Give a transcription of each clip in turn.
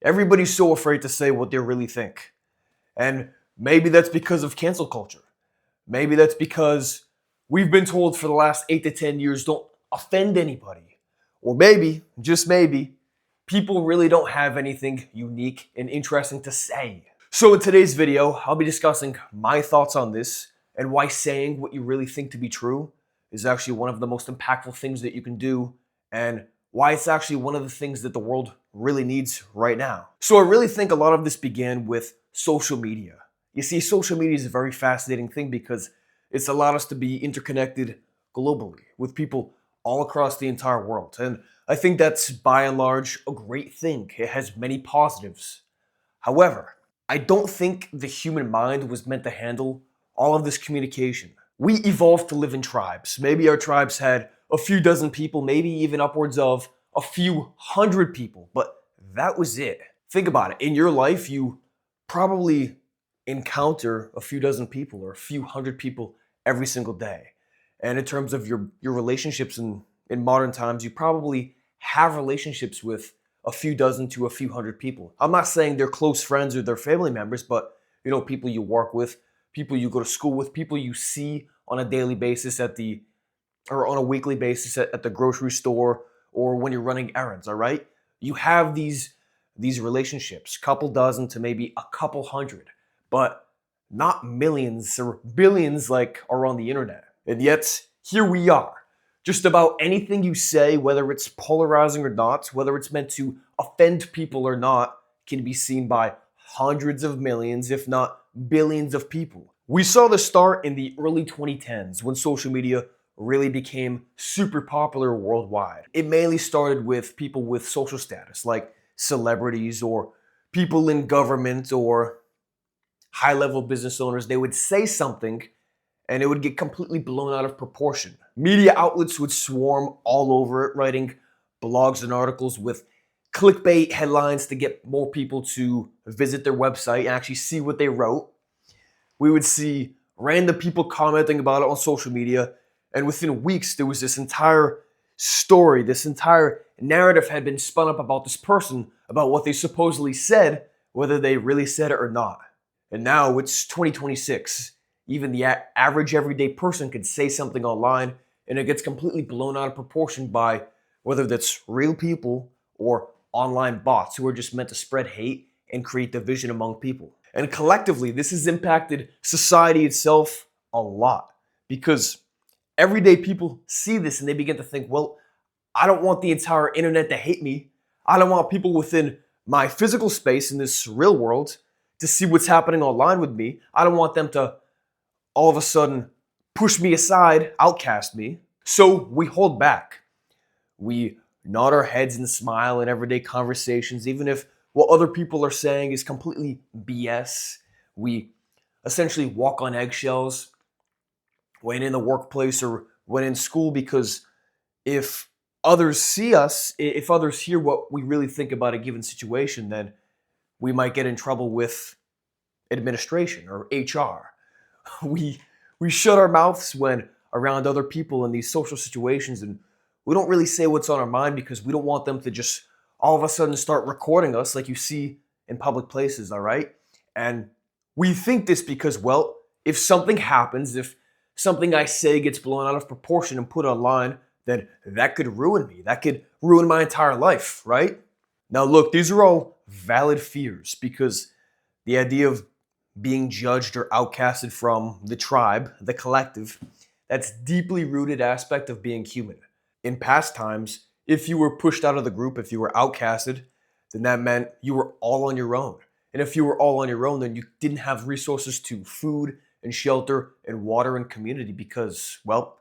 Everybody's so afraid to say what they really think. And maybe that's because of cancel culture. Maybe that's because we've been told for the last 8 to 10 years, don't offend anybody. Or maybe, just maybe, people really don't have anything unique and interesting to say. So in today's video, I'll be discussing my thoughts on this and why saying what you really think to be true is actually one of the most impactful things that you can do, and why it's actually one of the things that the world really needs right now. So I really think a lot of this began with social media. You see, social media is a very fascinating thing because it's allowed us to be interconnected globally with people all across the entire world. And I think that's by and large a great thing. It has many positives. However, I don't think the human mind was meant to handle all of this communication. We evolved to live in tribes. Maybe our tribes had a few dozen people, maybe even upwards of a few hundred people, but that was it. Think about it. In your life, you probably encounter a few dozen people or a few hundred people every single day. And in terms of your relationships in modern times, you probably have relationships with a few dozen to a few hundred people. I'm not saying they're close friends or they're family members, but people you work with, people you go to school with, people you see on a daily basis or on a weekly basis at the grocery store or when you're running errands, all right? You have these relationships, couple dozen to maybe a couple hundred, but not millions or billions like are on the internet. And yet, here we are. Just about anything you say, whether it's polarizing or not, whether it's meant to offend people or not, can be seen by hundreds of millions, if not billions of people. We saw this start in the early 2010s when social media really became super popular worldwide. It mainly started with people with social status, like celebrities or people in government or high-level business owners. They would say something and it would get completely blown out of proportion. Media outlets would swarm all over it, writing blogs and articles with clickbait headlines to get more people to visit their website and actually see what they wrote. We would see random people commenting about it on social media, and within weeks there was this entire story, this entire narrative had been spun up about this person, about what they supposedly said, whether they really said it or not. And now it's 2026. Even the average everyday person could say something online and it gets completely blown out of proportion by whether that's real people or online bots who are just meant to spread hate and create division among people. And collectively, this has impacted society itself a lot because everyday people see this and they begin to think, well, I don't want the entire internet to hate me. I don't want people within my physical space in this real world to see what's happening online with me. I don't want them to all of a sudden push me aside, outcast me. So we hold back. We nod our heads and smile in everyday conversations, even if what other people are saying is completely BS. We essentially walk on eggshells when in the workplace or when in school, because if others see us, if others hear what we really think about a given situation, then we might get in trouble with administration or HR. We shut our mouths when around other people in these social situations, and we don't really say what's on our mind because we don't want them to just all of a sudden start recording us like you see in public places, all right? And we think this because, well, if something happens, if something I say gets blown out of proportion and put online, then that could ruin me. That could ruin my entire life, right? Now look, these are all valid fears because the idea of being judged or outcasted from the tribe, the collective, that's deeply rooted aspect of being human. In past times, if you were pushed out of the group, if you were outcasted, then that meant you were all on your own. And if you were all on your own, then you didn't have resources to food and shelter and water and community because, well,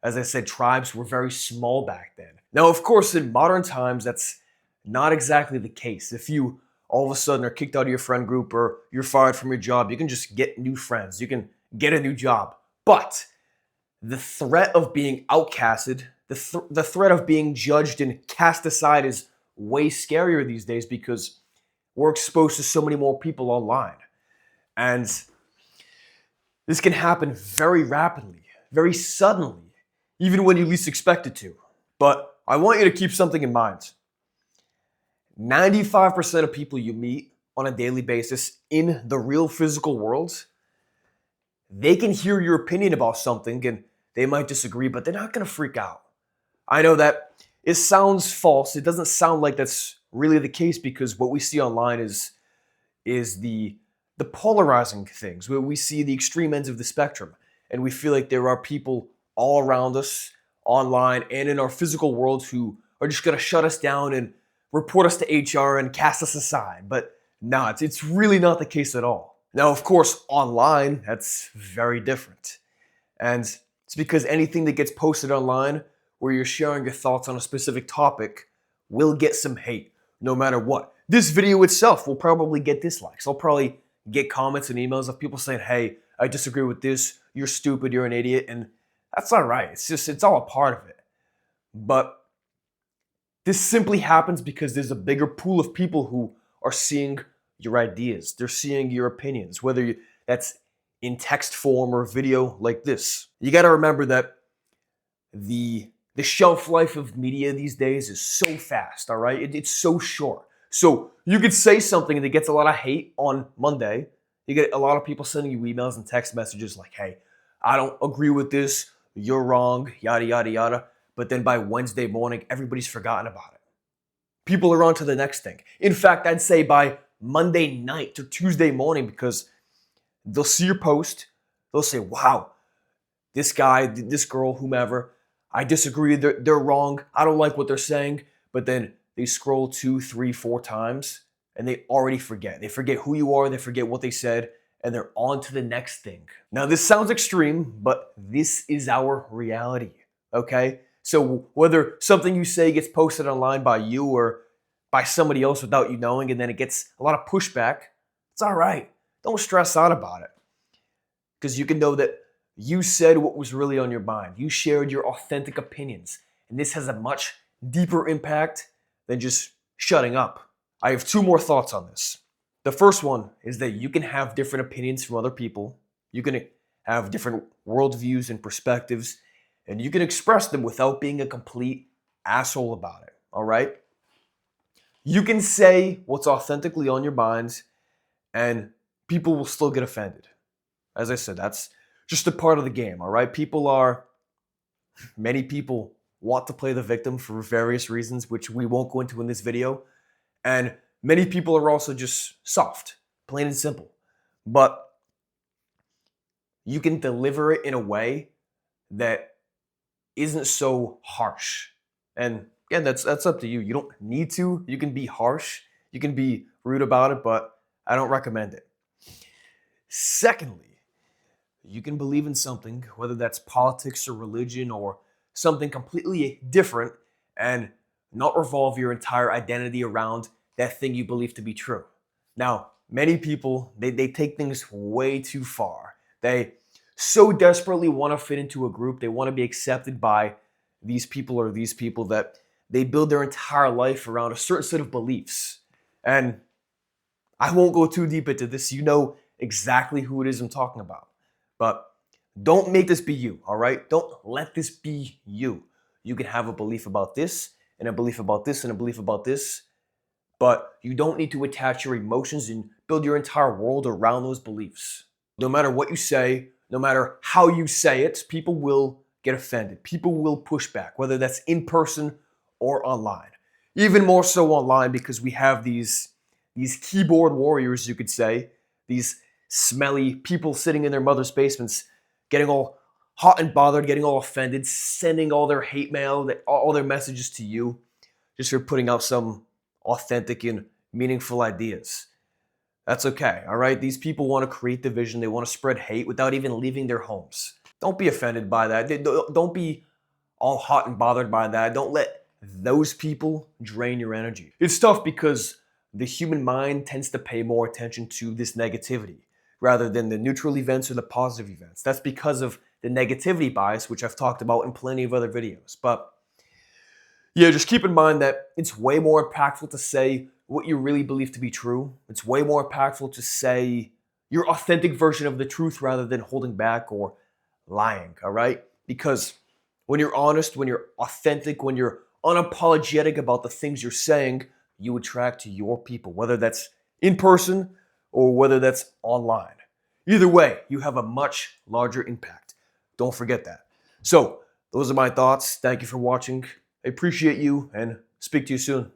as I said, tribes were very small back then. Now, of course, in modern times, that's not exactly the case. If you all of a sudden are kicked out of your friend group or you're fired from your job, you can just get new friends. You can get a new job. But the threat of being outcasted, the threat of being judged and cast aside is way scarier these days because we're exposed to so many more people online. And this can happen very rapidly, very suddenly, even when you least expect it to. But I want you to keep something in mind. 95% of people you meet on a daily basis in the real physical world, they can hear your opinion about something and they might disagree, but they're not going to freak out. I know that it sounds false. It doesn't sound like that's really the case, because what we see online is the polarizing things, where we see the extreme ends of the spectrum, and we feel like there are people all around us online and in our physical world who are just going to shut us down and report us to HR and cast us aside. But no, it's really not the case at all. Now, of course, online, that's very different. And it's because anything that gets posted online where you're sharing your thoughts on a specific topic will get some hate, no matter what. This video itself will probably get dislikes. I'll probably get comments and emails of people saying, hey, I disagree with this, you're stupid, you're an idiot, and that's all right. It's all a part of it. But this simply happens because there's a bigger pool of people who are seeing your ideas. They're seeing your opinions, whether that's in text form or video like this. You got to remember that the shelf life of media these days is so fast, all right? It's so short. So you could say something that gets a lot of hate on Monday. You get a lot of people sending you emails and text messages like, hey, I don't agree with this, you're wrong, yada, yada, yada. But then by Wednesday morning, everybody's forgotten about it. People are on to the next thing. In fact, I'd say by Monday night to Tuesday morning, because they'll see your post, they'll say, wow, this guy, this girl, whomever, I disagree, they're wrong, I don't like what they're saying. But then they scroll 2, 3, 4 times and they already forget. They forget who you are, they forget what they said, and they're on to the next thing. Now, this sounds extreme, but this is our reality, okay? So whether something you say gets posted online by you or by somebody else without you knowing, and then it gets a lot of pushback, it's all right. Don't stress out about it, because you can know that you said what was really on your mind. You shared your authentic opinions, and this has a much deeper impact than just shutting up. I have 2 more thoughts on this. The first one is that you can have different opinions from other people. You can have different worldviews and perspectives, and you can express them without being a complete asshole about it, all right? You can say what's authentically on your mind, and people will still get offended. As I said, that's just a part of the game, all right? Many people want to play the victim for various reasons, which we won't go into in this video. And many people are also just soft, plain and simple. But you can deliver it in a way that isn't so harsh. And again, that's up to you. You don't need to. You can be harsh. You can be rude about it, but I don't recommend it. Secondly, you can believe in something, whether that's politics or religion or something completely different, and not revolve your entire identity around that thing you believe to be true. Now, many people, they take things way too far. They so desperately want to fit into a group. They want to be accepted by these people or these people that they build their entire life around a certain set of beliefs. And I won't go too deep into this. You know exactly who it is I'm talking about. But don't make this be you, all right? Don't let this be you. You can have a belief about this, and a belief about this, and a belief about this, but you don't need to attach your emotions and build your entire world around those beliefs. No matter what you say, no matter how you say it, people will get offended. People will push back, whether that's in person or online. Even more so online, because we have these keyboard warriors, you could say, these smelly people sitting in their mother's basements, getting all hot and bothered, getting all offended, sending all their hate mail, all their messages to you, just for putting out some authentic and meaningful ideas. That's okay, all right? These people want to create division. They want to spread hate without even leaving their homes. Don't be offended by that. Don't be all hot and bothered by that. Don't let those people drain your energy. It's tough because the human mind tends to pay more attention to this negativity rather than the neutral events or the positive events. That's because of the negativity bias, which I've talked about in plenty of other videos. But yeah, just keep in mind that it's way more impactful to say what you really believe to be true. It's way more impactful to say your authentic version of the truth rather than holding back or lying, all right? Because when you're honest, when you're authentic, when you're unapologetic about the things you're saying, you attract your people, whether that's in person or whether that's online. Either way, you have a much larger impact. Don't forget that. So, those are my thoughts. Thank you for watching. I appreciate you and speak to you soon.